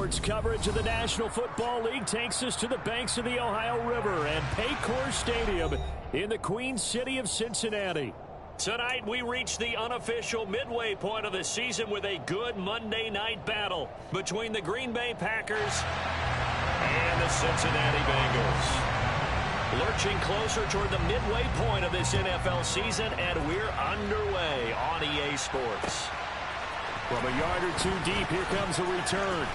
Sports coverage of the National Football League takes us to the banks of the Ohio River and Paycor Stadium in the Queen City of Cincinnati. Tonight we reach the unofficial midway point of the season with a good Monday night battle between the Green Bay Packers and the Cincinnati Bengals. Lurching closer toward the midway point of this NFL season, and we're underway on EA Sports. From a yard or two deep, here comes a return.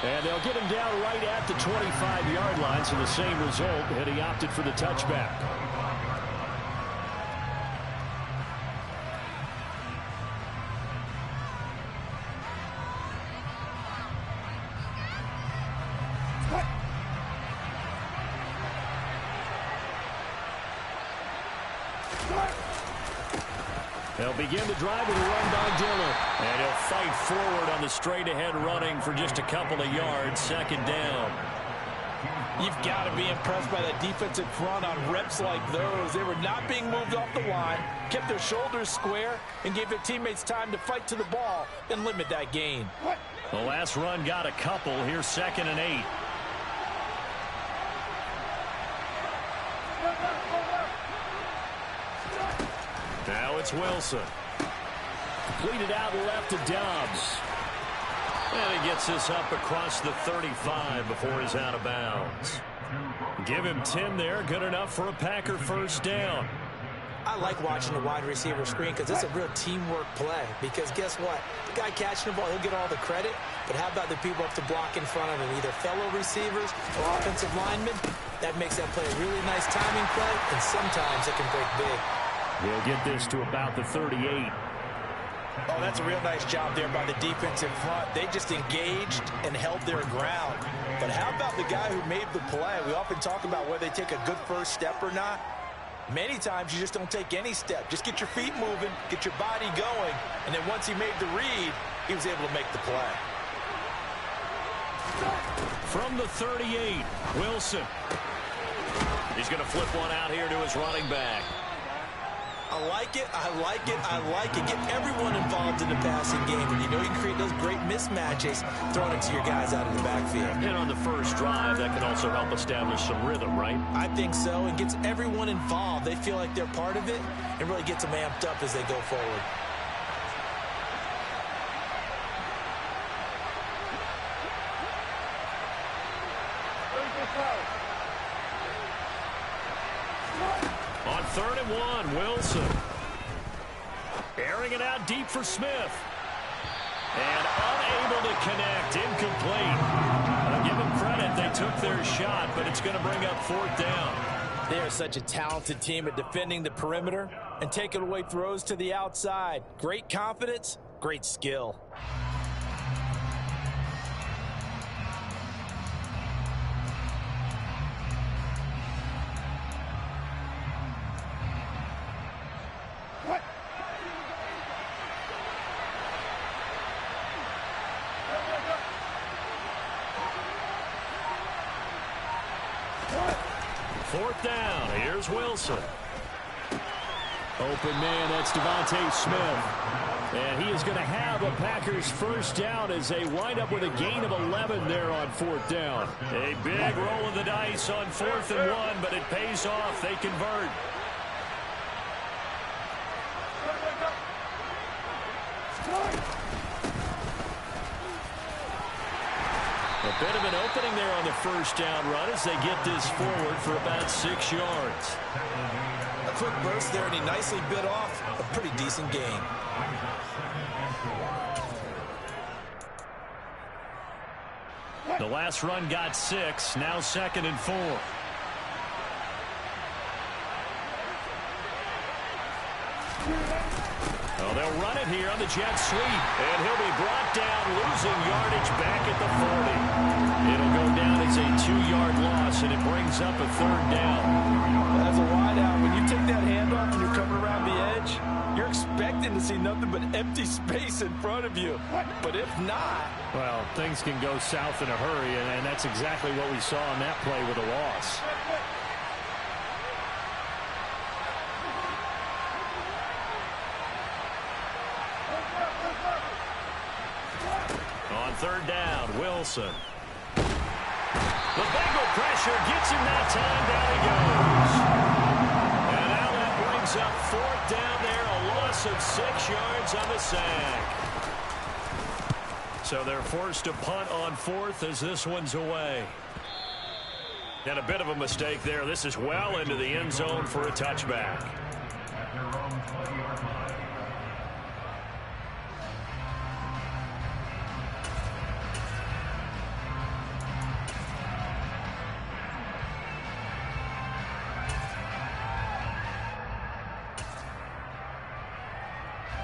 And they'll get him down right at the 25-yard line, so the same result, and he opted for the touchback. They'll begin the drive with a run by Dillon. And he'll fight forward on the straight-ahead running for just a couple of yards. Second down. You've got to be impressed by that defensive front on reps like those. They were not being moved off the line, kept their shoulders square, and gave their teammates time to fight to the ball and limit that gain. The last run got a couple. Here's 2nd and 8. Now it's Wilson. Completed out left to Dobbs. And he gets this up across the 35 before he's out of bounds. Give him 10 there. Good enough for a Packer first down. I like watching the wide receiver screen because it's a real teamwork play. Because guess what? The guy catching the ball, he'll get all the credit. But how about the people up to block in front of him? Either fellow receivers or offensive linemen. That makes that play a really nice timing play. And sometimes it can break big. He'll get this to about the 38. Oh, that's a real nice job there by the defensive front. They just engaged and held their ground. But how about the guy who made the play? We often talk about whether they take a good first step or not. Many times you just don't take any step. Just get your feet moving, get your body going, and then once he made the read, he was able to make the play. From the 38, Wilson. He's going to flip one out here to his running back. I like it, I like it, I like it. Get everyone involved in the passing game. And you know you can create those great mismatches throwing it to your guys out of the backfield. And on the first drive, that can also help establish some rhythm, right? I think so, and gets everyone involved. They feel like they're part of it and really gets them amped up as they go forward. On 3rd and 1, Wilson. Airing it out deep for Smith. And unable to connect. Incomplete. I'll give them credit. They took their shot, but it's going to bring up 4th down. They are such a talented team at defending the perimeter and taking away throws to the outside. Great confidence, great skill. Down. Here's Wilson. Open man, that's Devontae Smith. And he is going to have a Packers first down as they wind up with a gain of 11 there on 4th down. A big roll of the dice on 4th and 1, but it pays off. They convert. A bit of an opening there on the first down run as they get this forward for about 6 yards. A quick burst there, and he nicely bit off a pretty decent gain. The last run got 6, now 2nd and 4. Oh, they'll run it here on the jet sweep, and he'll be brought down, losing yardage back at the 40. It'll go down as a 2-yard loss, and it brings up a 3rd down. As a wideout, when you take that handoff and you're coming around the edge, you're expecting to see nothing but empty space in front of you. But if not... Well, things can go south in a hurry, and that's exactly what we saw on that play with a loss. On 3rd down. Wilson. The Bengal pressure gets him that time. Down he goes. And now that brings up 4th down there. A loss of 6 yards on the sack. So they're forced to punt on 4th as this one's away. And a bit of a mistake there. This is well into the end zone for a touchback.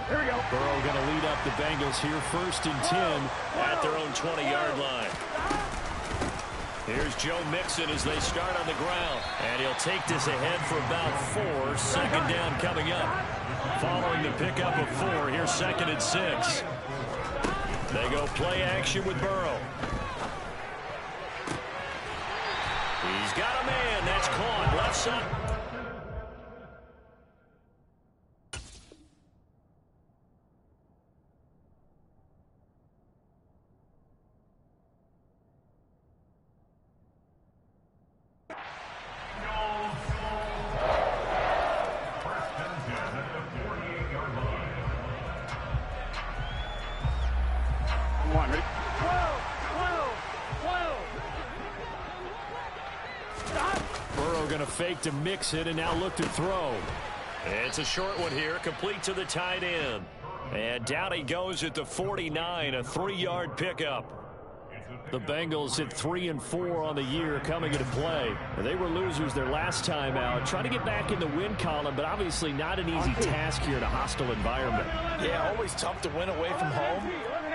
Here we go. Burrow going to lead up the Bengals here, 1st and 10 at their own 20-yard line. Here's Joe Mixon as they start on the ground. And he'll take this ahead for about 4. 2nd down coming up. Following the pickup of 4, here's 2nd and 6. They go play action with Burrow. He's got a man. That's caught. Left side. Going to fake to mix it and now look to throw. It's a short one here, complete to the tight end. And down he goes at the 49, a 3-yard pickup. The Bengals at 3-4 on the year coming into play. They were losers their last time out. Trying to get back in the win column, but obviously not an easy task here in a hostile environment. Yeah, always tough to win away from home.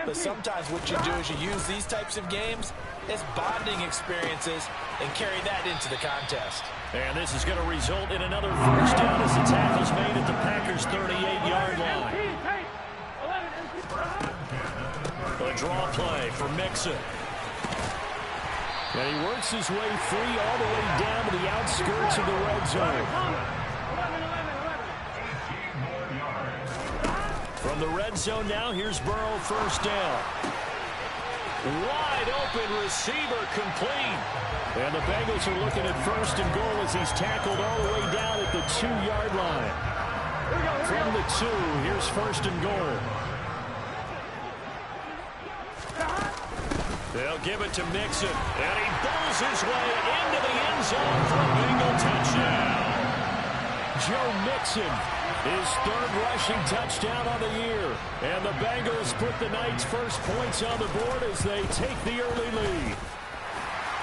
But sometimes what you do is you use these types of games as bonding experiences and carry that into the contest. And this is going to result in another 1st down as the tackle's made at the Packers' 38-yard line. A draw play for Mixon. And he works his way free all the way down to the outskirts of the red zone. From the red zone now, here's Burrow, 1st down. Wide open receiver complete. And the Bengals are looking at 1st and goal as he's tackled all the way down at the 2-yard line. From the 2, here's 1st and goal. They'll give it to Mixon. And he bowls his way into the end zone for a Bengal touchdown. Joe Mixon, his 3rd rushing touchdown on the year. And the Bengals put the night's first points on the board as they take the early lead.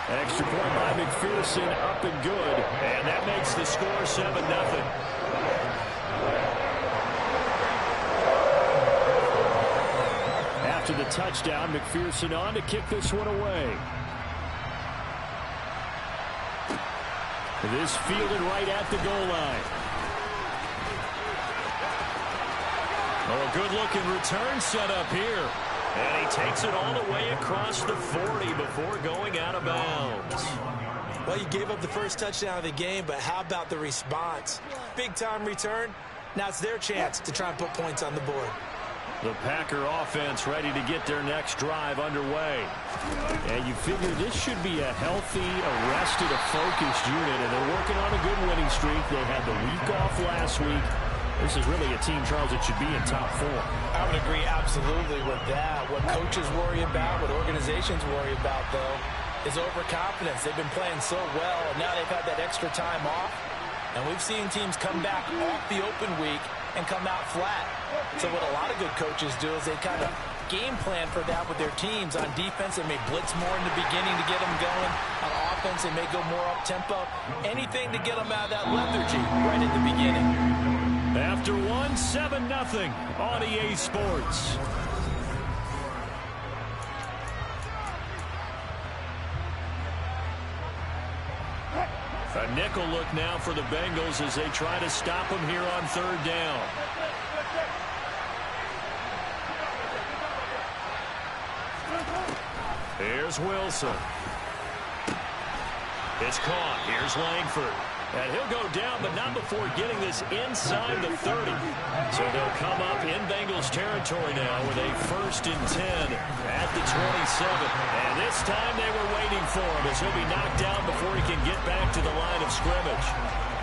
Extra point by McPherson, up and good. And that makes the score 7-0. After the touchdown, McPherson on to kick this one away. This fielded right at the goal line. Oh, a good-looking return set up here. And he takes it all the way across the 40 before going out of bounds. Well, you gave up the first touchdown of the game, but how about the response? Big-time return. Now it's their chance to try and put points on the board. The Packer offense ready to get their next drive underway. And you figure this should be a healthy, arrested, a focused unit, and they're working on a good winning streak. They had the week off last week. This is really a team, Charles, that should be in top 4. I would agree absolutely with that. What coaches worry about, what organizations worry about, though, is overconfidence. They've been playing so well, and now they've had that extra time off. And we've seen teams come back off the open week and come out flat. So what a lot of good coaches do is they kind of game plan for that with their teams. On defense, they may blitz more in the beginning to get them going. On offense, they may go more up-tempo. Anything to get them out of that lethargy right at the beginning. After 7-0 on EA Sports. A nickel look now for the Bengals as they try to stop them here on 3rd down. Here's Wilson. It's caught. Here's Langford. And he'll go down, but not before getting this inside the 30. So they'll come up in Bengals territory now with a 1st and 10 at the 27. And this time they were waiting for him as he'll be knocked down before he can get back to the line of scrimmage.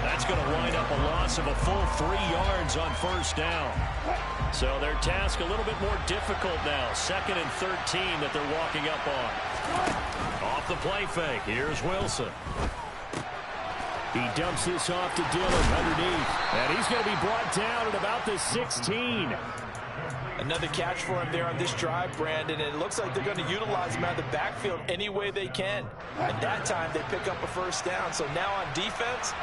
That's going to wind up a loss of a full 3 yards on 1st down. So their task a little bit more difficult now. 2nd and 13 that they're walking up on. Off the play fake. Here's Wilson. He dumps this off to Dillon underneath. And he's going to be brought down at about the 16. Another catch for him there on this drive, Brandon. And it looks like they're going to utilize him out of the backfield any way they can. And that time they pick up a 1st down. So now on defense,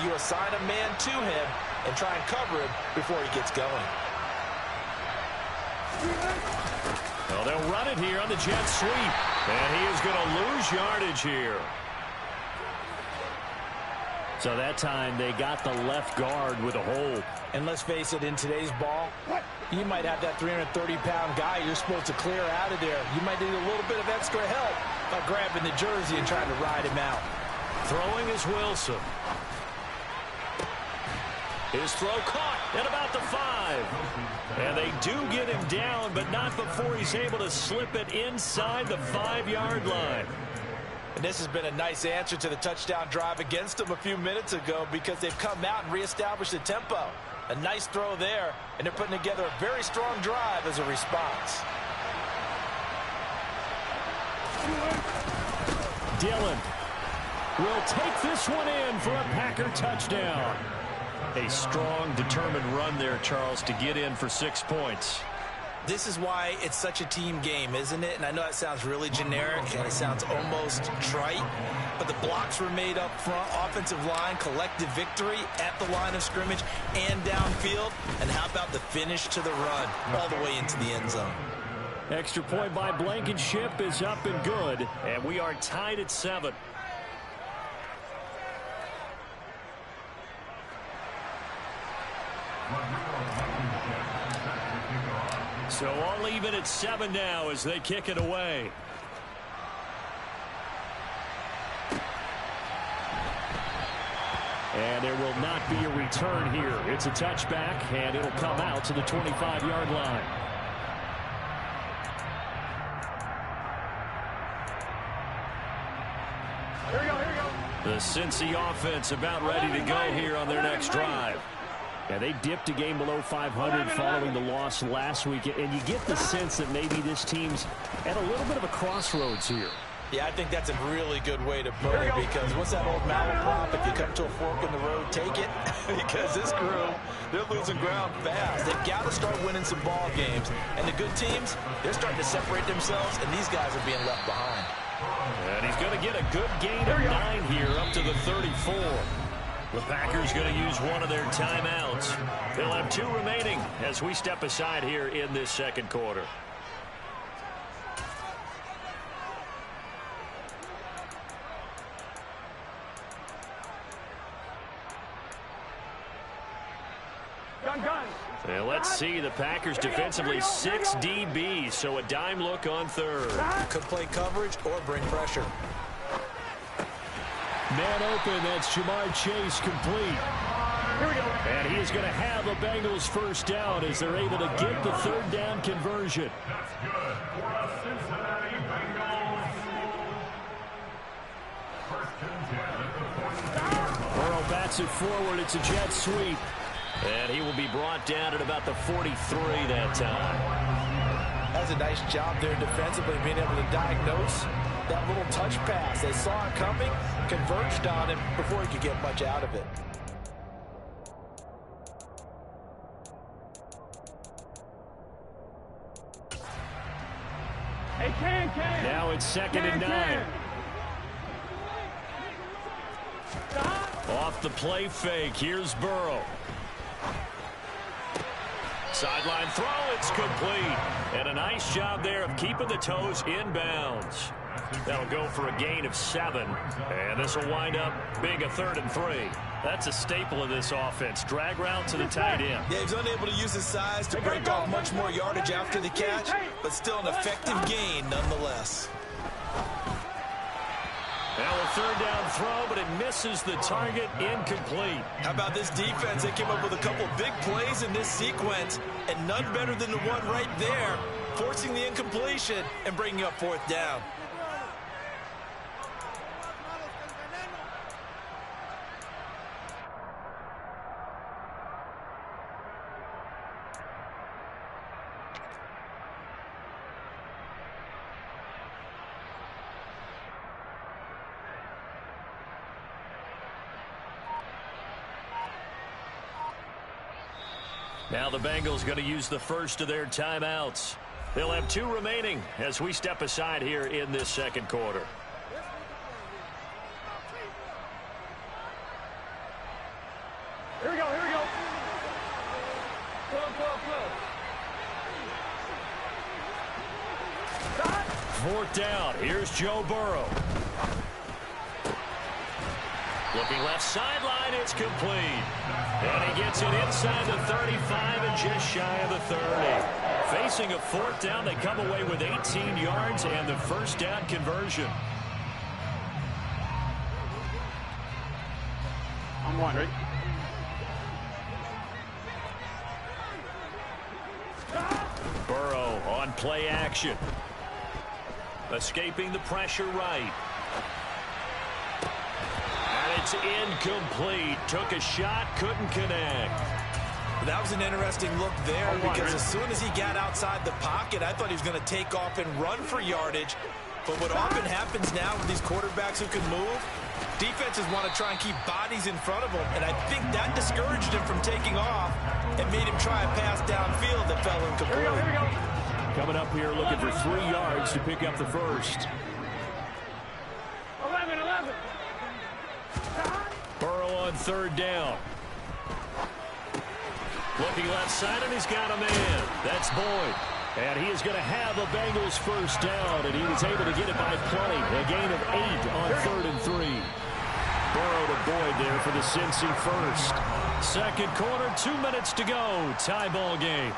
you assign a man to him and try and cover him before he gets going. Well, they'll run it here on the jet sweep. And he is going to lose yardage here. So that time they got the left guard with a hold. And let's face it, in today's ball, you might have that 330-pound guy you're supposed to clear out of there. You might need a little bit of extra help by grabbing the jersey and trying to ride him out. Throwing is Wilson. His throw caught at about the 5. And they do get him down, but not before he's able to slip it inside the 5-yard line. And this has been a nice answer to the touchdown drive against them a few minutes ago because they've come out and reestablished the tempo. A nice throw there, and they're putting together a very strong drive as a response. Dillon will take this one in for a Packer touchdown. A strong, determined run there, Charles, to get in for 6 points. This is why it's such a team game, isn't it? And I know that sounds really generic and it sounds almost trite, but the blocks were made up front, offensive line, collective victory at the line of scrimmage and downfield. And how about the finish to the run all the way into the end zone? Extra point by Blankenship is up and good, and we are tied at 7. So all even at 7 now as they kick it away. And there will not be a return here. It's a touchback, and it'll come out to the 25-yard line. Here we go. The Cincy offense about ready to go here on their next drive. Yeah, they dipped a game below 500 following the loss last week, and you get the sense that maybe this team's at a little bit of a crossroads here. Yeah, I think that's a really good way to put it because what's that old malaprop? If you come to a fork in the road, take it. Because this crew, they're losing ground fast. They've got to start winning some ball games. And the good teams, they're starting to separate themselves, and these guys are being left behind. And he's going to get a good gain of 9 here up to the 34. The Packers going to use one of their timeouts. They'll have 2 remaining as we step aside here in this second quarter. And let's see, the Packers defensively 6 DBs, so a dime look on 3rd. Could play coverage or bring pressure. Man open, that's Jamar Chase complete. Here we go. And he is going to have a Bengals 1st down as they're able to get the 3rd down conversion. Burrow bats it forward. It's a jet sweep. And he will be brought down at about the 43 that time. That's a nice job there defensively, being able to diagnose that little touch pass. They saw it coming, converged on him before he could get much out of it. Hey, can. Now it's 2nd and 9. Off the play fake, here's Burrow. Sideline throw, it's complete. And a nice job there of keeping the toes inbounds. That'll go for a gain of 7. And this will wind up being a 3rd and 3. That's a staple of this offense. Drag route to the tight end. Yeah, he's unable to use his size to break off much more yardage after the catch, but still an effective gain nonetheless. Now a 3rd down throw, but it misses the target. Incomplete. How about this defense? They came up with a couple big plays in this sequence, and none better than the one right there, forcing the incompletion and bringing up fourth down. Now the Bengals going to use the first of their timeouts. They'll have 2 remaining as we step aside here in this second quarter. Here we go, here we go. Fourth down. Here's Joe Burrow. Looking left sideline, it's complete. And he gets it inside the 35 and just shy of the 30. Facing a fourth down, they come away with 18 yards and the first down conversion. I'm one, ready? Burrow on play action. Escaping the pressure right. It's incomplete. Took a shot, couldn't connect. That was an interesting look there because as soon as he got outside the pocket, I thought he was going to take off and run for yardage. But what often happens now with these quarterbacks who can move, defenses want to try and keep bodies in front of them. And I think that discouraged him from taking off and made him try a pass downfield that fell incomplete. Here we go. Coming up here looking for 3 yards to pick up the first. 11. Burrow on third down. Looking left side, and he's got a man. That's Boyd. And he is going to have a Bengals first down, and he was able to get it by plenty. A gain of 8 on 3rd and 3. Burrow to Boyd there for the Cincy first. Second quarter, 2 minutes to go. Tie ball game.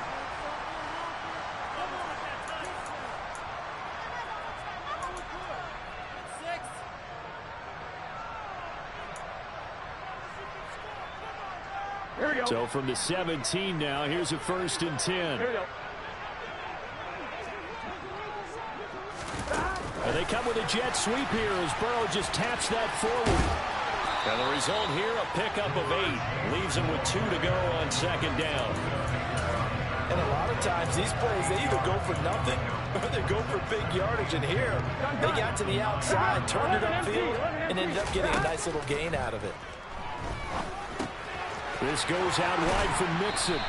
So from the 17 now, here's a 1st and 10. Here we go. And they come with a jet sweep here as Burrow just taps that forward. And the result here, a pickup of 8. Leaves him with 2 to go on second down. And a lot of times these plays, they either go for nothing or they go for big yardage. And here, they got to the outside, turned it upfield, and ended up getting a nice little gain out of it. This goes out wide from Mixon.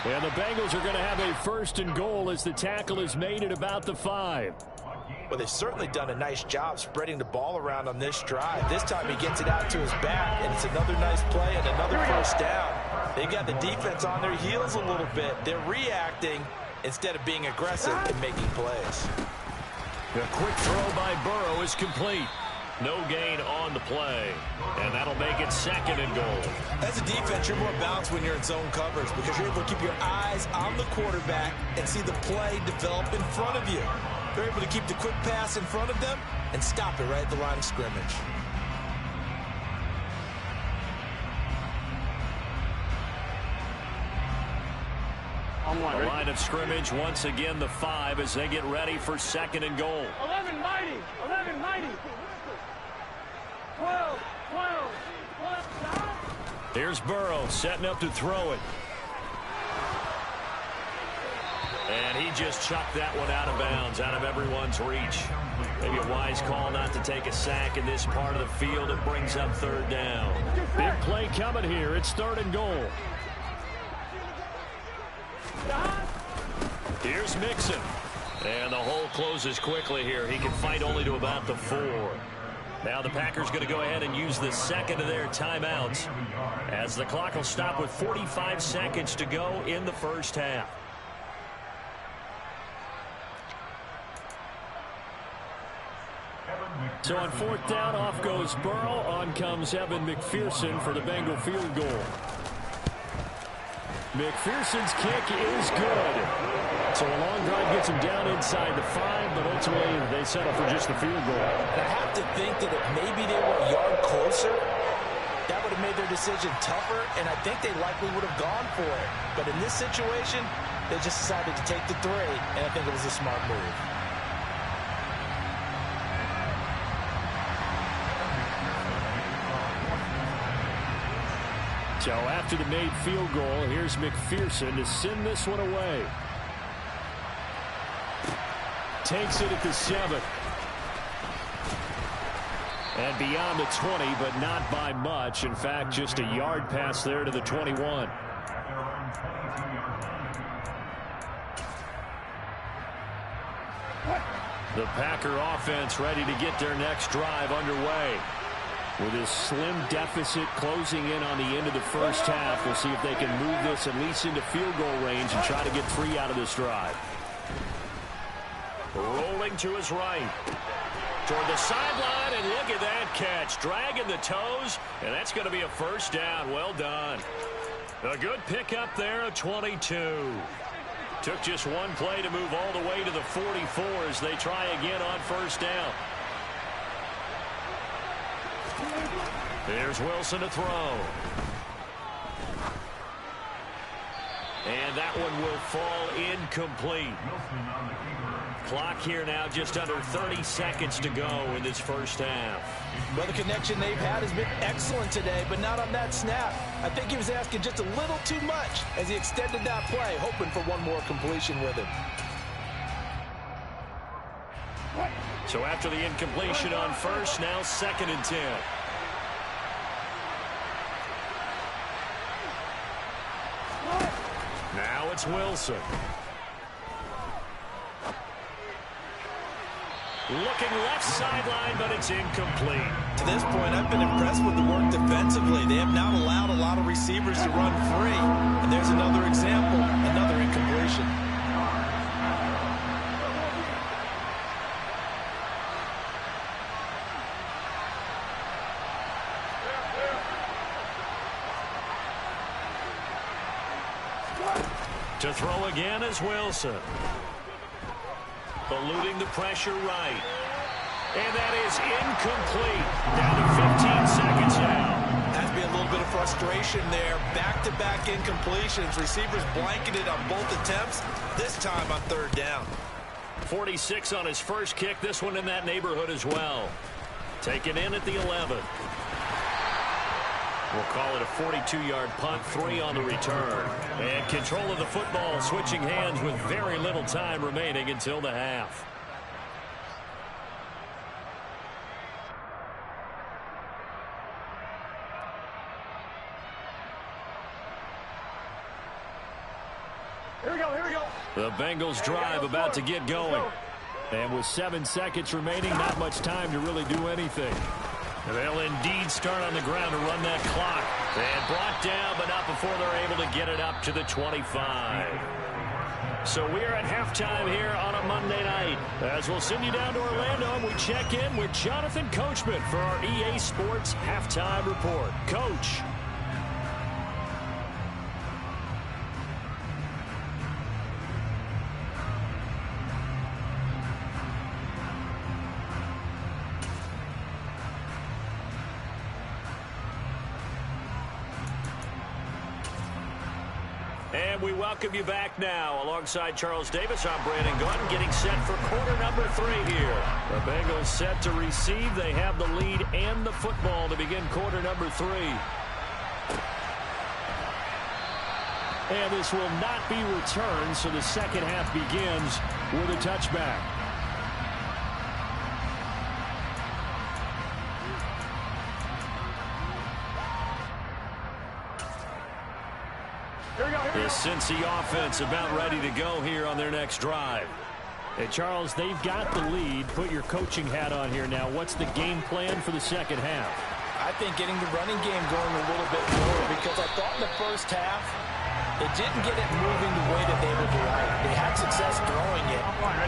And the Bengals are going to have a 1st and goal as the tackle is made at about the 5. Well, they've certainly done a nice job spreading the ball around on this drive. This time he gets it out to his back, and it's another nice play and another first down. They've got the defense on their heels a little bit. They're reacting instead of being aggressive and making plays. A quick throw by Burrow is complete. No gain on the play. And that'll make it 2nd and goal. As a defense, you're more balanced when you're in zone coverage because you're able to keep your eyes on the quarterback and see the play develop in front of you. They're able to keep the quick pass in front of them and stop it right at the line of scrimmage. The line of scrimmage, once again, the 5 as they get ready for 2nd and goal. 11 mighty. 12. Here's Burrow setting up to throw it. And he just chucked that one out of bounds, out of everyone's reach. Maybe a wise call not to take a sack in this part of the field. It brings up 3rd down. Big play coming here. It's 3rd and goal. Here's Mixon. And the hole closes quickly here. He can fight only to about the 4. Now the Packers going to go ahead and use the 2nd of their timeouts as the clock will stop with 45 seconds to go in the first half. So on 4th down, off goes Burrow. On comes Evan McPherson for the Bengal field goal. McPherson's kick is good. So a long drive gets him down inside the 5, but ultimately they settle for just the field goal. And I have to think that if maybe they were a yard closer, that would have made their decision tougher, and I think they likely would have gone for it. But in this situation, they just decided to take the 3, and I think it was a smart move. So after the made field goal, here's McPherson to send this one away. Takes it at the 7. And beyond the 20, but not by much. In fact, just a yard pass there to the 21. The Packer offense ready to get their next drive underway. With this slim deficit closing in on the end of the first half, we'll see if they can move this at least into field goal range and try to get 3 out of this drive. Rolling to his right. Toward the sideline, and look at that catch. Dragging the toes, and that's going to be a first down. Well done. A good pickup there, a 22. Took just one play to move all the way to the 44 as they try again on first down. There's Wilson to throw. And that one will fall incomplete. Clock here now just under 30 seconds to go in this first half. Well, the connection they've had has been excellent today, but not on that snap. I think he was asking just a little too much as he extended that play, hoping for one more completion with it. So after the incompletion on first, now 2nd and 10. Now it's Wilson. Looking left sideline, but it's incomplete. To this point, I've been impressed with the work defensively. They have not allowed a lot of receivers to run free. And there's another example, another incompletion. To throw again is Wilson. Eluding the pressure right. And that is incomplete. Down to 15 seconds now. Has to be a little bit of frustration there. Back-to-back incompletions. Receivers blanketed on both attempts, this time on 3rd down. 46 on his first kick. This one in that neighborhood as well. Taken in at the 11. We'll call it a 42-yard punt, 3 on the return. And control of the football switching hands with very little time remaining until the half. Here we go, here we go. The Bengals drive about to get going. And with 7 seconds remaining, not much time to really do anything. They'll indeed start on the ground to run that clock. And brought down, but not before they're able to get it up to the 25. So we are at halftime here on a Monday night. As we'll send you down to Orlando, and we check in with Jonathan Coachman for our EA Sports Halftime Report. Coach. And we welcome you back now. Alongside Charles Davis, I'm Brandon Gunn, getting set for quarter number 3 here. The Bengals set to receive. They have the lead and the football to begin quarter number 3. And this will not be returned, so the second half begins with a touchback. The Cincy offense about ready to go here on their next drive. Hey, Charles, they've got the lead. Put your coaching hat on here now. What's the game plan for the second half? I think getting the running game going a little bit more, because I thought in the first half they didn't get it moving the way that they would like. They had success throwing it,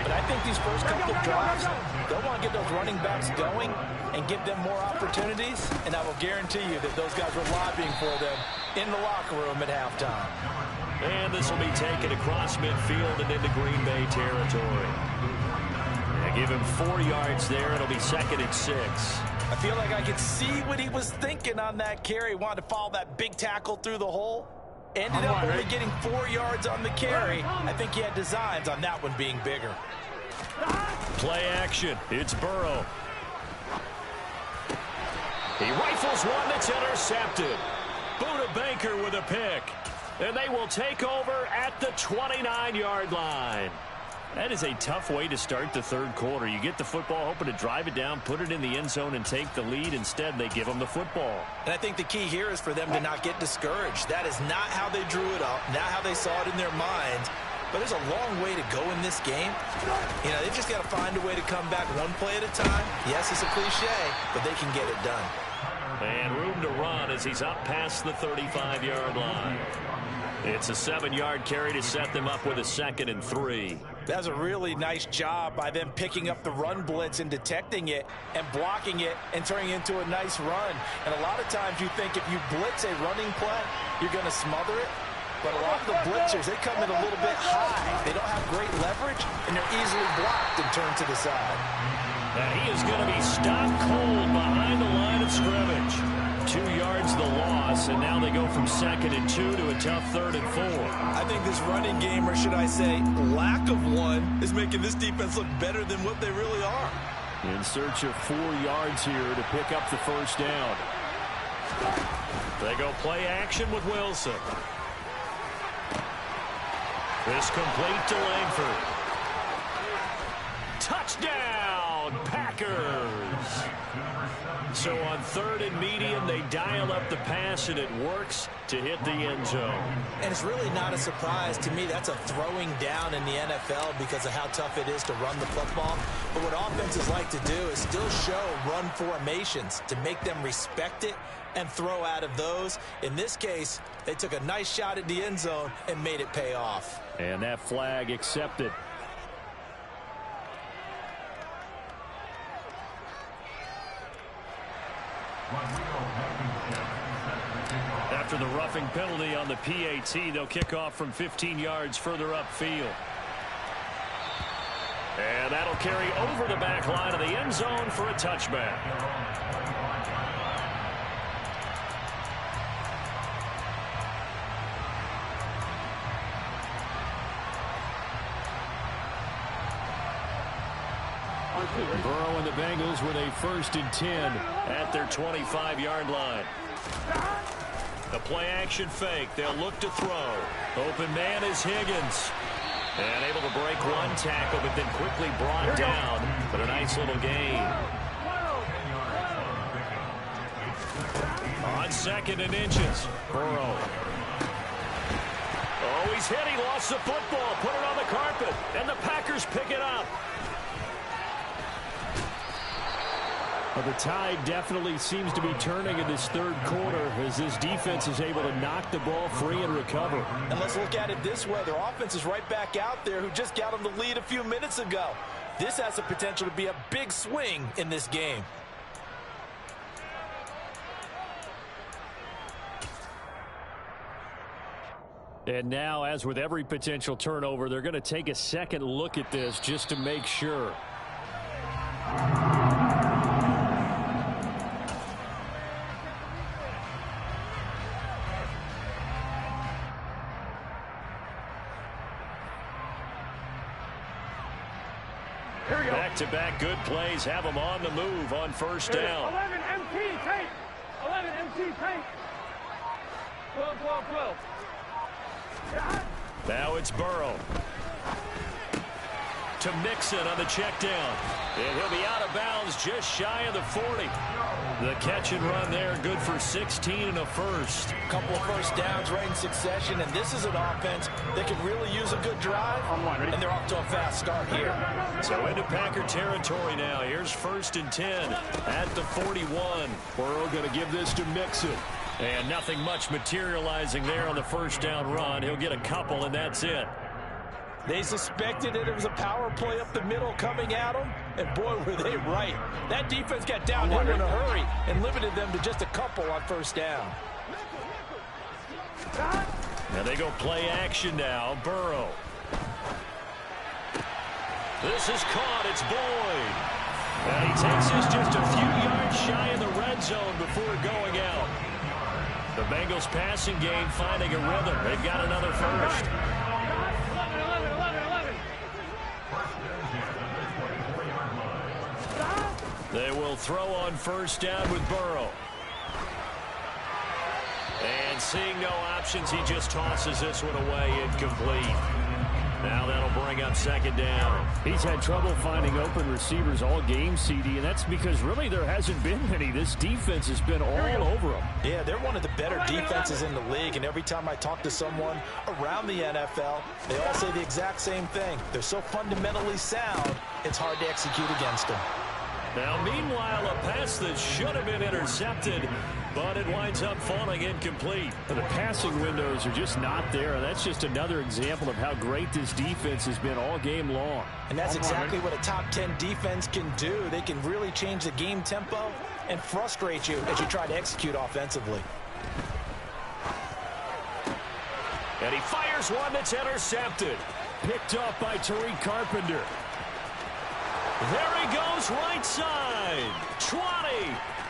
but I think these first couple of drives, they'll want to get those running backs going and give them more opportunities, and I will guarantee you that those guys were lobbying for them in the locker room at halftime. And this will be taken across midfield and into Green Bay territory. They give him 4 yards there. It'll be 2nd and 6. I feel like I could see what he was thinking on that carry. Wanted to follow that big tackle through the hole. Ended up only getting 4 yards on the carry. I think he had designs on that one being bigger. Play action. It's Burrow. He rifles one that's intercepted. Buda Baker with a pick. And they will take over at the 29-yard line. That is a tough way to start the third quarter. You get the football, hoping to drive it down, put it in the end zone, and take the lead. Instead, they give them the football. And I think the key here is for them to not get discouraged. That is not how they drew it up, not how they saw it in their minds. But there's a long way to go in this game. You know, they've just got to find a way to come back one play at a time. Yes, it's a cliche, but they can get it done. And room to run as he's up past the 35-yard line. It's a 7-yard carry to set them up with a 2nd and 3. That's a really nice job by them picking up the run blitz and detecting it and blocking it and turning it into a nice run. And a lot of times you think if you blitz a running play, you're going to smother it. But a lot of the blitzers, they come in a little bit high. They don't have great leverage, and they're easily blocked and turned to the side. Now he is going to be stopped cold behind the line of scrimmage. 2 yards the loss, and now they go from 2nd and 2 to a tough 3rd and 4. I think this running game, or should I say lack of one, is making this defense look better than what they really are. In search of 4 yards here to pick up the first down. They go play action with Wilson. This complete to Langford. Touchdown, Packers! So on 3rd and medium, they dial up the pass, and it works to hit the end zone. And it's really not a surprise to me. That's a throwing down in the NFL because of how tough it is to run the football. But what offenses like to do is still show run formations to make them respect it and throw out of those. In this case, they took a nice shot at the end zone and made it pay off. And that flag accepted. After the roughing penalty on the PAT, they'll kick off from 15 yards further upfield. And that'll carry over the back line of the end zone for a touchback. Burrow and the Bengals with a 1st and 10 at their 25-yard line. The play action fake. They'll look to throw. Open man is Higgins. And able to break one tackle, but then quickly brought down. But a nice little gain. On 2nd and inches. Burrow. Oh, he's hit. He lost the football. Put it on the carpet. And the Packers pick it up. Well, the tide definitely seems to be turning in this third quarter as this defense is able to knock the ball free and recover. And let's look at it this way. Their offense is right back out there who just got them the lead a few minutes ago. This has the potential to be a big swing in this game. And now, as with every potential turnover, they're going to take a second look at this just to make sure. Back-to-back good plays have them on the move on 1st down. 11 MT tank. 11 MT tank. 12, 12, 12. Now it's Burrow. To Mixon on the check down. And he'll be out of bounds just shy of the 40. The catch and run there, good for 16 and a 1st. A couple of 1st downs right in succession, and this is an offense that could really use a good drive, and they're off to a fast start here. So into Packer territory now. Here's 1st and 10 at the 41. Burrow going to give this to Mixon. And nothing much materializing there on the 1st down run. He'll get a couple, and that's it. They suspected that it was a power play up the middle coming at them, and boy, were they right. That defense got down in a hurry and limited them to just a couple on 1st down. And they go play action now. Burrow. This is caught. It's Boyd. And he takes this just a few yards shy of the red zone before going out. The Bengals passing game finding a rhythm. They've got another first. 11. They will throw on first down with Burrow. And seeing no options, he just tosses this one away, incomplete. Now that'll bring up second down. He's had trouble finding open receivers all game, CD, and that's because really there hasn't been many. This defense has been all over them. Yeah, they're one of the better defenses in the league, and every time I talk to someone around the NFL, they all say the exact same thing. They're so fundamentally sound, it's hard to execute against them. Now, meanwhile, a pass that should have been intercepted, but it winds up falling incomplete. The passing windows are just not there, and that's just another example of how great this defense has been all game long. And that's exactly what a top 10 defense can do. They can really change the game tempo and frustrate you as you try to execute offensively. And he fires one that's intercepted. Picked up by Tariq Carpenter. There he goes, right side. 20,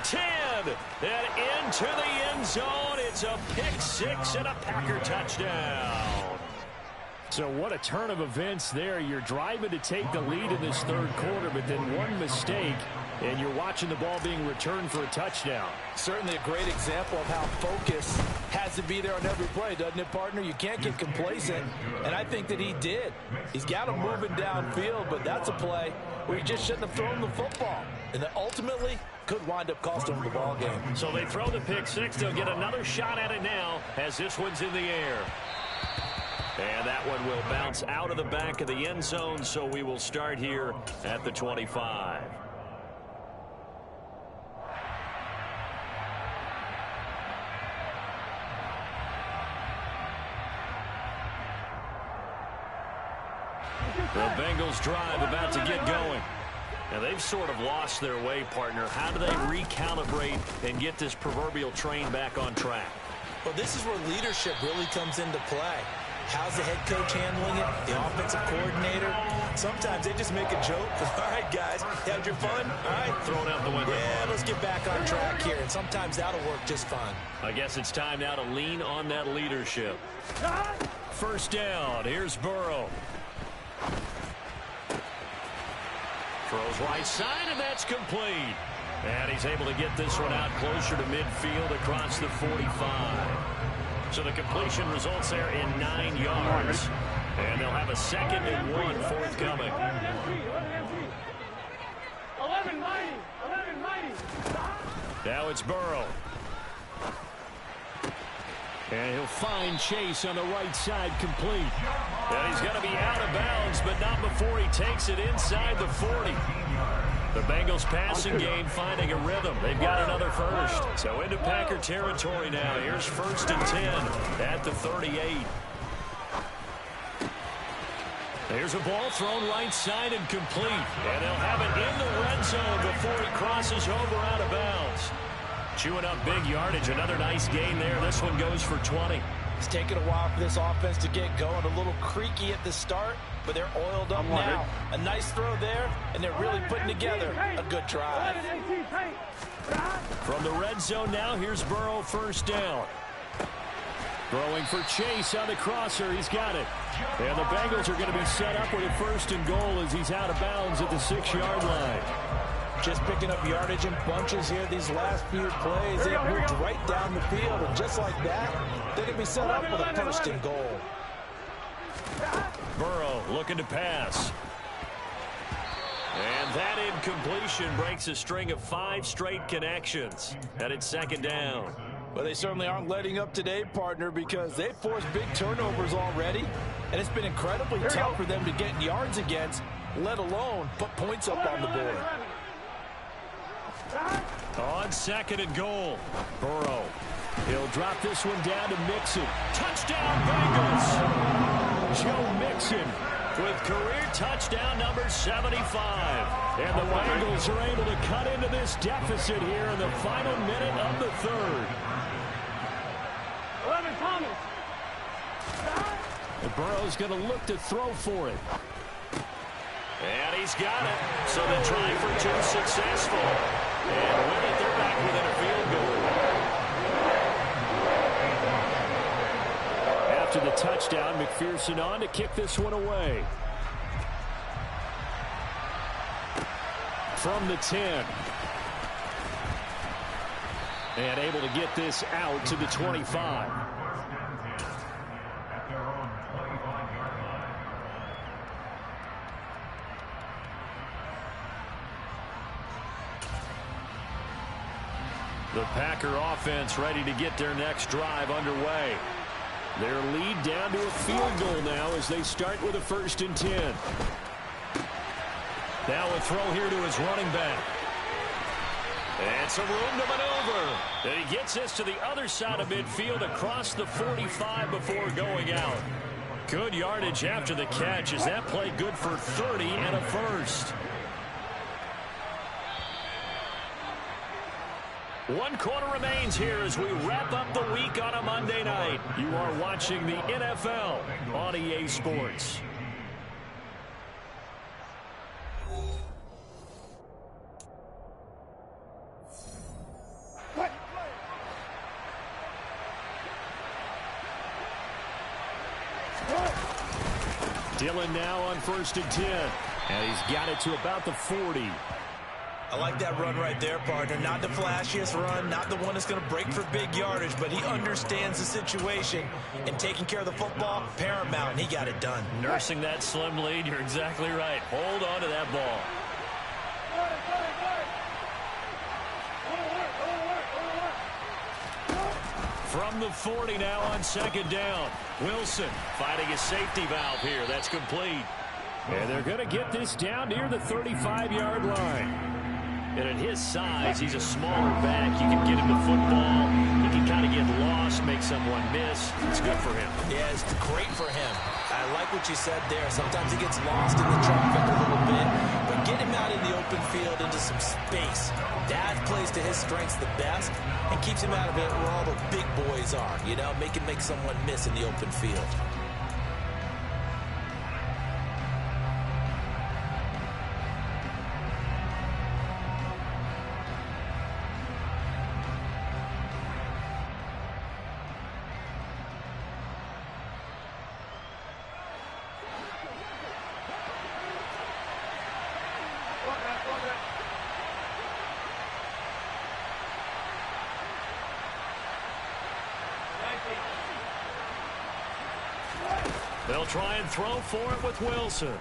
10, and into the end zone. It's a pick six and a Packer touchdown. So what a turn of events there. You're driving to take the lead in this third quarter, but then one mistake, and you're watching the ball being returned for a touchdown. Certainly a great example of how focus has to be there on every play, doesn't it, partner? You can't get complacent, and I think that he did. He's got him moving downfield, but that's a play where he just shouldn't have thrown the football. And that ultimately could wind up costing him the ball game. So they throw the pick six. They'll get another shot at it now as this one's in the air. And that one will bounce out of the back of the end zone, so we will start here at the 25. The Bengals drive about to get going. And they've sort of lost their way, partner. How do they recalibrate and get this proverbial train back on track? Well, this is where leadership really comes into play. How's the head coach handling it? The offensive coordinator? Sometimes they just make a joke. All right, guys, had your fun? All right. Throw it out the window. Yeah, let's get back on track here. And sometimes that'll work just fine. I guess it's time now to lean on that leadership. First down. Here's Burrow. Throws right side, and that's complete. And he's able to get this one out closer to midfield across the 45. So the completion results there in 9 yards. And they'll have a 2nd and 1 forthcoming. 11 mighty. Now it's Burrow. And he'll find Chase on the right side, complete. And he's going to be out of bounds, but not before he takes it inside the 40. The Bengals passing game finding a rhythm. They've got another first. So into Packer territory now. Here's 1st and 10 at the 38. There's a ball thrown right side and complete. And they'll have it in the red zone before he crosses over out of bounds. Chewing up big yardage. Another nice gain there. This one goes for 20. It's taken a while for this offense to get going. A little creaky at the start, but they're oiled up now. A nice throw there, and they're really putting together a good drive. From the red zone now, here's Burrow, first down. Throwing for Chase on the crosser. He's got it. And the Bengals are going to be set up with a 1st and goal as he's out of bounds at the 6-yard line. Just picking up yardage in bunches here these last few plays. They moved right down the field, and just like that, they're going to be set up with a 1st and goal. Burrow looking to pass. And that incompletion breaks a string of 5 straight connections. And it's 2nd down. Well, they certainly aren't letting up today, partner, because they've forced big turnovers already, and it's been incredibly tough for them to get yards against, let alone put points up on the board. On 2nd and goal, Burrow. He'll drop this one down to Mixon. Touchdown, Bengals! Joe Mixon with career touchdown number 75. And the Bengals are able to cut into this deficit here in the final minute of the 3rd. 11 Thomas. And Burrow's going to look to throw for it. And he's got it. So the try for two successful. And with it, they're back within a field goal. After the touchdown, McPherson on to kick this one away. From the 10. And able to get this out to the 25. The Packer offense ready to get their next drive underway. Their lead down to a field goal now as they start with a 1st and 10. Now a throw here to his running back. And some room to maneuver. And he gets this to the other side of midfield across the 45 before going out. Good yardage after the catch. Is that play good for 30 and a 1st? 1 quarter remains here as we wrap up the week on a Monday night. You are watching the NFL on EA Sports. Dillon now on 1st and 10. And he's got it to about the 40. I like that run right there, partner. Not the flashiest run, not the one that's going to break for big yardage, but he understands the situation, and taking care of the football, paramount, and he got it done. Nursing that slim lead, you're exactly right. Hold on to that ball. From the 40 now on 2nd down. Wilson fighting his safety valve here. That's complete. And they're going to get this down near the 35-yard line. And at his size, he's a smaller back. You can get him the football. He can kind of get lost, make someone miss. It's good for him. Yeah, it's great for him. I like what you said there. Sometimes he gets lost in the traffic a little bit, but get him out in the open field into some space. That plays to his strengths the best and keeps him out of it where all the big boys are, you know, make someone miss in the open field. They'll try and throw for it with Wilson.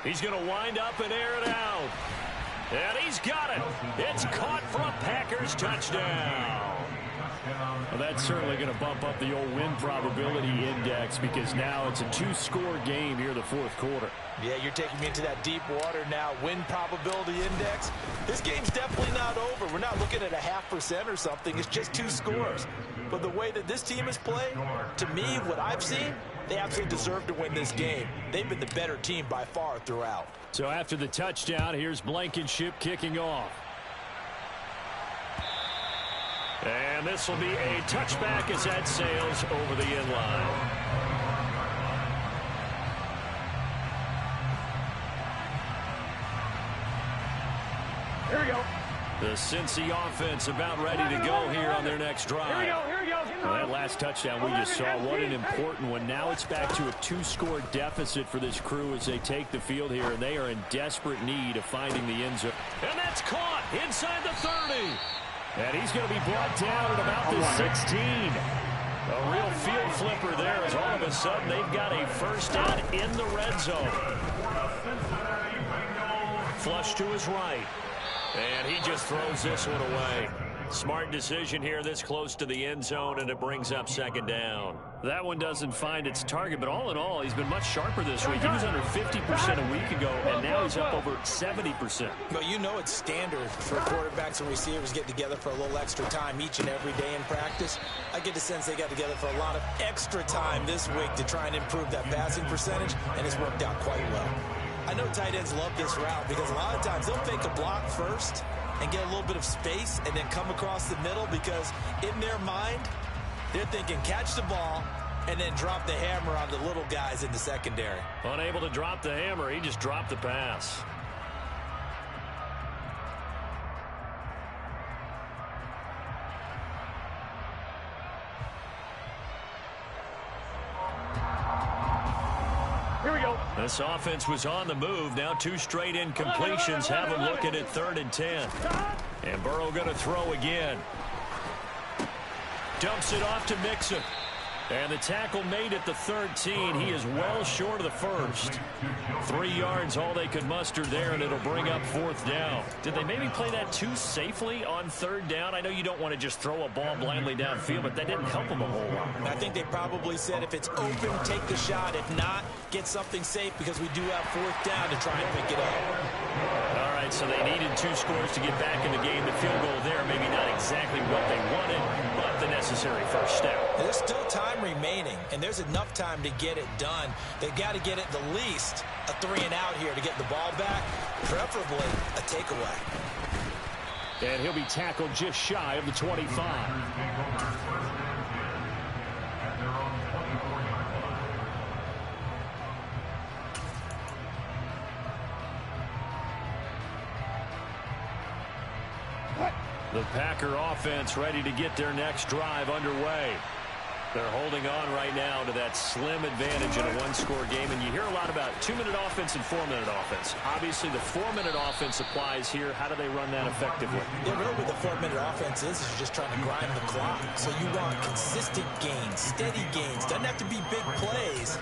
He's going to wind up and air it out. And he's got it. It's caught for a Packers touchdown. Well, that's certainly going to bump up the old win probability index because now it's a 2-score game here in the 4th quarter. Yeah, you're taking me into that deep water now. Win probability index. This game's definitely not over. We're not looking at a 0.5% or something. It's just 2 scores. But the way that this team has played, to me, what I've seen, they absolutely deserve to win this game. They've been the better team by far throughout. So after the touchdown, here's Blankenship kicking off. And this will be a touchback as that sails over the end line. Here we go. The Cincy offense about ready to go here on their next drive. Here we go. Well, that last touchdown we just saw, what an important one. Now it's back to a 2-score deficit for this crew as they take the field here, and they are in desperate need of finding the end zone. And that's caught inside the 30. And he's going to be brought down at about the 16. A real field flipper there as all of a sudden they've got a 1st down in the red zone. Flush to his right. And he just throws this one away. Smart decision here this close to the end zone, and it brings up 2nd down. That one doesn't find its target, but all in all, he's been much sharper this week. He was under 50% a week ago, and now he's up over 70%. Well, you know it's standard for quarterbacks and receivers get together for a little extra time each and every day in practice. I get the sense they got together for a lot of extra time this week to try and improve that passing percentage, and it's worked out quite well. I know tight ends love this route because a lot of times they'll fake a block first and get a little bit of space and then come across the middle because in their mind, they're thinking catch the ball, and then drop the hammer on the little guys in the secondary. Unable to drop the hammer, he just dropped the pass. Here we go. This offense was on the move. Now 2 straight incompletions have them looking at 3rd and 10. And Burrow going to throw again. Dumps it off to Mixon. And the tackle made at the 13. He is well short of the first. 3 yards, all they could muster there, and it'll bring up 4th down. Did they maybe play that too safely on 3rd down? I know you don't want to just throw a ball blindly downfield, but that didn't help them a whole lot. I think they probably said if it's open, take the shot. If not, get something safe because we do have 4th down to try and pick it up. All right, so they needed 2 scores to get back in the game. The field goal there, maybe not exactly what they wanted, but the necessary first step. There's still time remaining, and there's enough time to get it done. They've got to get it the least a 3-and-out here to get the ball back, preferably a takeaway. And he'll be tackled just shy of the 25. The Packer offense ready to get their next drive underway. They're holding on right now to that slim advantage in a 1-score game, and you hear a lot about 2-minute offense and 4-minute offense. Obviously, the 4-minute offense applies here. How do they run that effectively? Yeah, really what the 4-minute offense is you're just trying to grind the clock. So you want consistent gains, steady gains. Doesn't have to be big plays,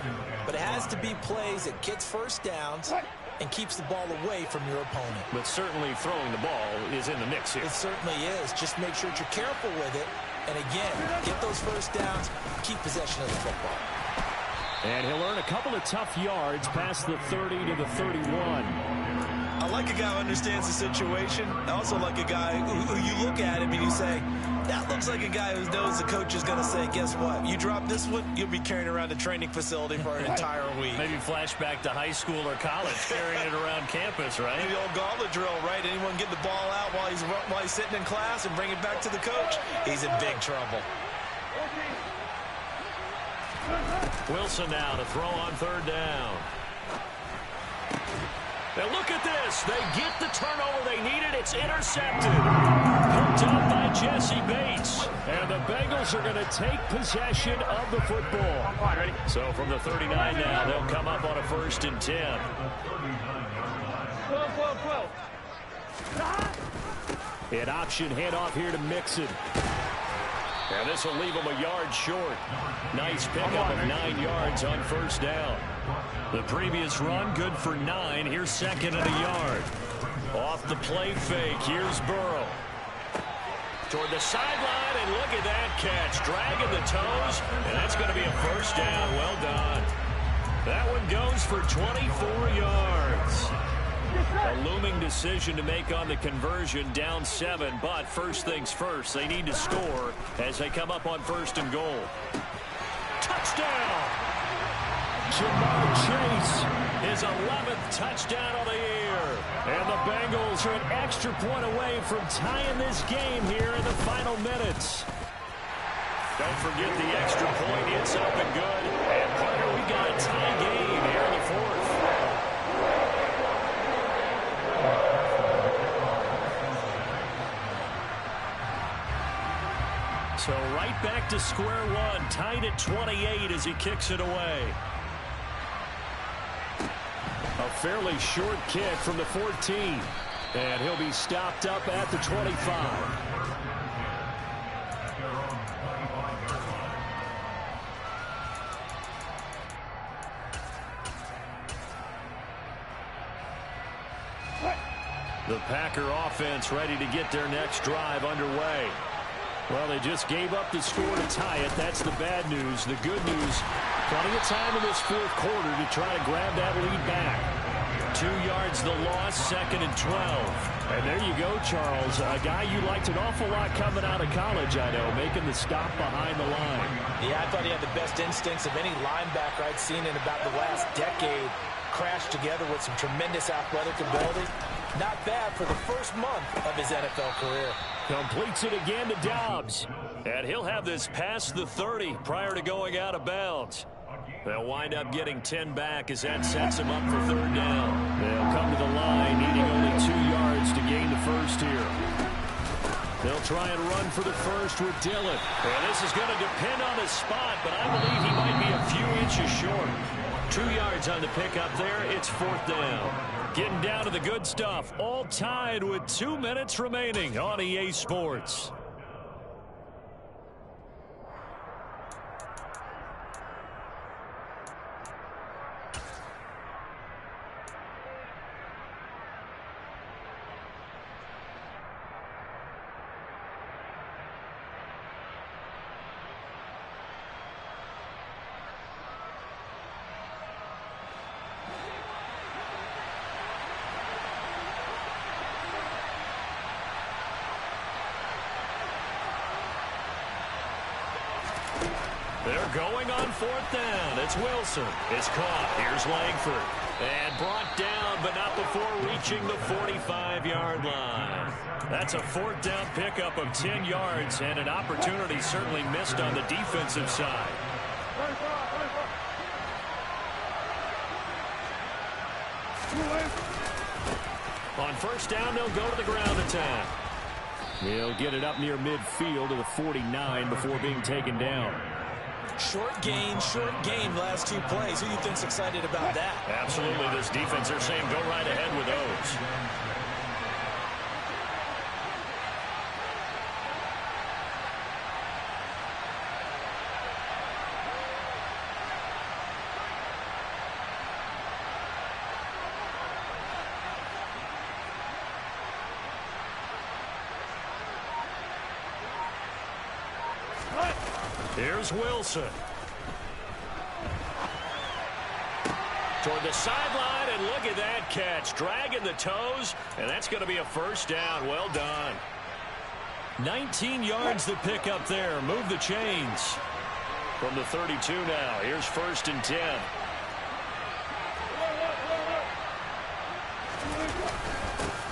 but it has to be plays that gets first downs and keeps the ball away from your opponent. But certainly throwing the ball is in the mix here. It certainly is. Just make sure that you're careful with it. And again, get those first downs, keep possession of the football. And he'll earn a couple of tough yards past the 30 to the 31. I like a guy who understands the situation. I also like a guy who you look at him and you say, that looks like a guy who knows the coach is going to say, guess what? You drop this one, you'll be carrying around a training facility for an entire week. Maybe flashback to high school or college, carrying it around campus, right? The old gauntlet drill, right? Anyone get the ball out while he's sitting in class and bring it back to the coach? He's in big trouble. Wilson now to throw on 3rd down. And look at this. They get the turnover they needed. It's intercepted. Picked up by Jesse Bates. And the Bengals are going to take possession of the football. So from the 39 now, they'll come up on a 1st and 10. 12. An option handoff here to Mixon. And this will leave them a yard short. Nice pickup of 9 yards on 1st down. The previous run, good for 9. Here's 2nd and a yard. Off the play fake, here's Burrow. Toward the sideline, and look at that catch. Dragging the toes, and that's going to be a 1st down. Well done. That one goes for 24 yards. A looming decision to make on the conversion, down 7, but first things first, they need to score as they come up on 1st and goal. Touchdown! Jamar Chase, his 11th touchdown of the year. And the Bengals are an extra point away from tying this game here in the final minutes. Don't forget the extra point. It's up and good. And partner, we got a tie game here in the 4th. So right back to square one, tied at 28 as he kicks it away. A fairly short kick from the 14. And he'll be stopped up at the 25. The Packer offense ready to get their next drive underway. Well, they just gave up the score to tie it. That's the bad news. The good news, plenty of time in this 4th quarter to try to grab that lead back. 2 yards the loss, 2nd and 12. And there you go, Charles. A guy you liked an awful lot coming out of college, I know, making the stop behind the line. Yeah, I thought he had the best instincts of any linebacker I'd seen in about the last decade. Crashed together with some tremendous athletic ability. Not bad for the first month of his NFL career. Completes it again to Dobbs. And he'll have this past the 30 prior to going out of bounds. They'll wind up getting 10 back as that sets him up for third down. They'll come to the line needing only 2 yards to gain the first here. They'll try and run for the first with Dillon. And this is going to depend on his spot, but I believe he might be a few inches short. 2 yards on the pickup there. It's fourth down. Getting down to the good stuff. All tied with 2 minutes remaining on EA Sports. They're going on fourth down. It's Wilson. It's caught. Here's Langford. And brought down, but not before reaching the 45-yard line. That's a fourth down pickup of 10 yards, and an opportunity certainly missed on the defensive side. On first down, they'll go to the ground attack. He'll get it up near midfield to the 49 before being taken down. Short gain the last 2 plays. Who do you think's excited about that? Absolutely. This defense, they're saying go right ahead with those. Here's Wilson. Toward the sideline, and look at that catch. Dragging the toes, and that's going to be a first down. Well done. 19 yards the pick up there. Move the chains. From the 32 now. Here's first and 10.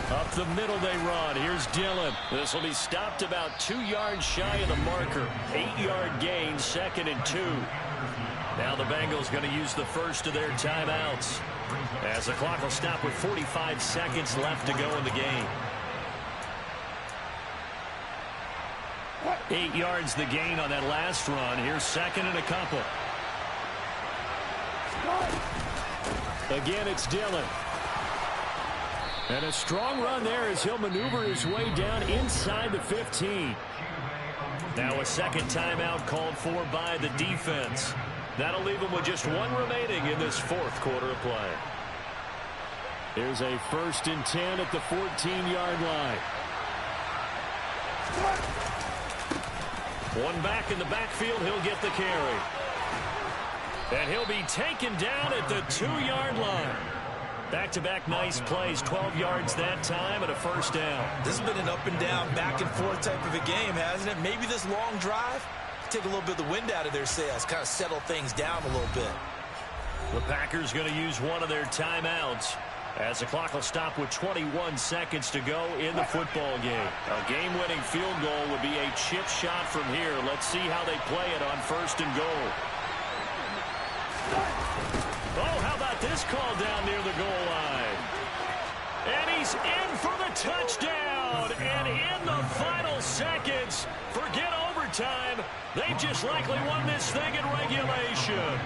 Up the middle they run. Here's Dillon. This will be stopped about 2 yards shy of the marker. 8-yard gain, second and 2. Now the Bengals going to use the first of their timeouts, as the clock will stop with 45 seconds left to go in the game. 8 yards the gain on that last run. Here's second and a couple. Again, it's Dillon. And a strong run there as he'll maneuver his way down inside the 15. Now a second timeout called for by the defense. That'll leave them with just 1 remaining in this fourth quarter of play. Here's a first and 10 at the 14-yard line. One back in the backfield. He'll get the carry. And he'll be taken down at the 2-yard line. Back-to-back nice plays, 12 yards that time and a first down. This has been an up-and-down, back-and-forth type of a game, hasn't it? Maybe this long drive, take a little bit of the wind out of their sails, kind of settle things down a little bit. The Packers going to use one of their timeouts, as the clock will stop with 21 seconds to go in the football game. A game-winning field goal would be a chip shot from here. Let's see how they play it on first and goal. Oh, how about this call down near the goal line? And he's in for the touchdown. And in the final seconds, forget overtime. They just likely won this thing in regulation.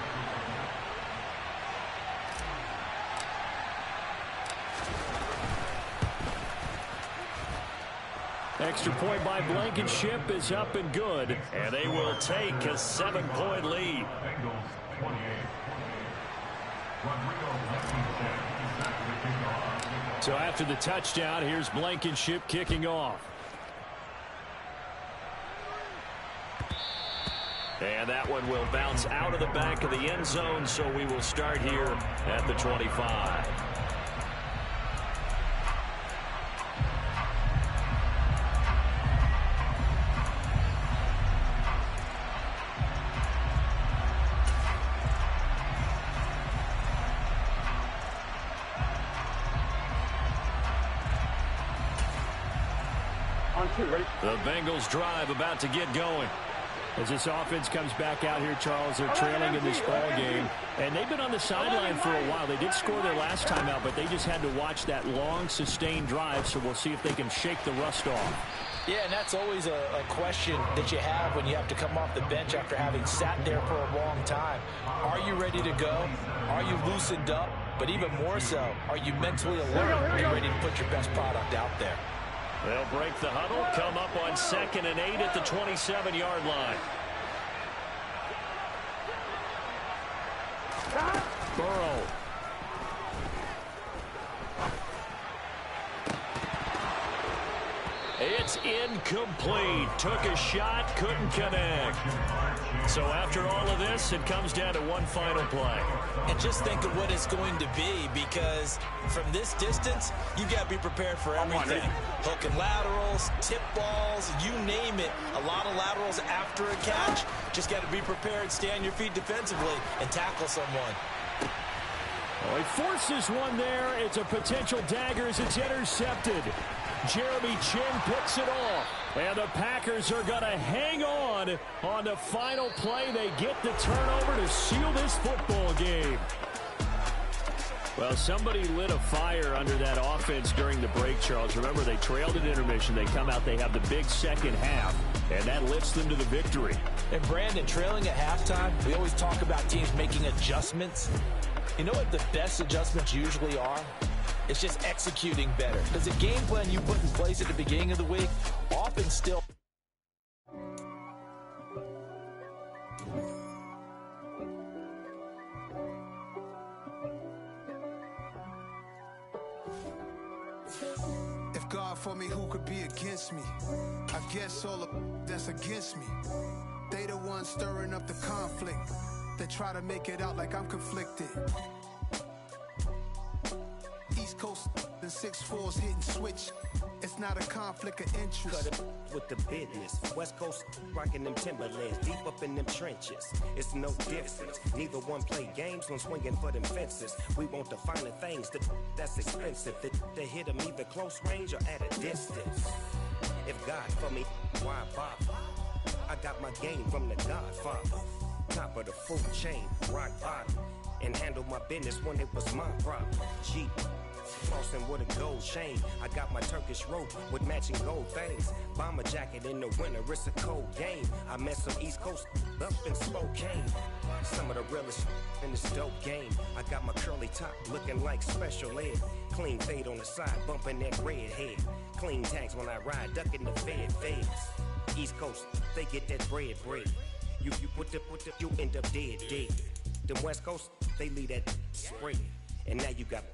Extra point by Blankenship is up and good. And they will take a 7-point lead. So after the touchdown, here's Blankenship kicking off. And that one will bounce out of the back of the end zone, so we will start here at the 25. On 2, ready? The Bengals drive about to get going. As this offense comes back out here, Charles, they're trailing in this ball game. And they've been on the sideline for a while. They did score their last time out, but they just had to watch that long, sustained drive. So we'll see if they can shake the rust off. Yeah, and that's always a question that you have when you have to come off the bench after having sat there for a long time. Are you ready to go? Are you loosened up? But even more so, are you mentally alert and ready to put your best product out there? They'll break the huddle, come up on 2nd and 8 at the 27-yard line. Burrow. It's incomplete. Took a shot, couldn't connect. So after all of this, it comes down to one final play. And just think of what it's going to be, because from this distance, you got to be prepared for everything. Hook and laterals, tip balls, you name it. A lot of laterals after a catch. Just got to be prepared, stay on your feet defensively, and tackle someone. Oh, he forces one there. It's a potential dagger as it's intercepted. Jeremy Chin picks it off. And the Packers are going to hang on the final play. They get the turnover to seal this football game. Well, somebody lit a fire under that offense during the break, Charles. Remember, they trailed at intermission. They come out, they have the big second half, and that lifts them to the victory. And Brandon, trailing at halftime, we always talk about teams making adjustments. You know what the best adjustments usually are? It's just executing better. Because the game plan you put in place at the beginning of the week often still... If God for me, who could be against me? I guess all of that's against me. They the ones stirring up the conflict. They try to make it out like I'm conflicted. East Coast and 6'4's hitting switch. It's not a conflict of interest. Cut it with the business. West Coast rocking them Timberlands, deep up in them trenches. It's no difference. Neither one play games when swinging for them fences. We want the finer things that's expensive. That hit them either close range or at a distance. If God for me, why bother? I got my game from the Godfather. Top of the food chain, rock bottom. And handle my business when it was my problem. G. Flossing with a gold chain. I got my Turkish rope with matching gold things. Bomber jacket in the winter, it's a cold game. I met some East Coast up in Spokane. Some of the realest in this dope game. I got my curly top looking like special ed. Clean fade on the side, bumping that red head. Clean tags when I ride, ducking the feds. East Coast, they get that bread. You you end up dead. Them West Coast, they leave that spread. And now you got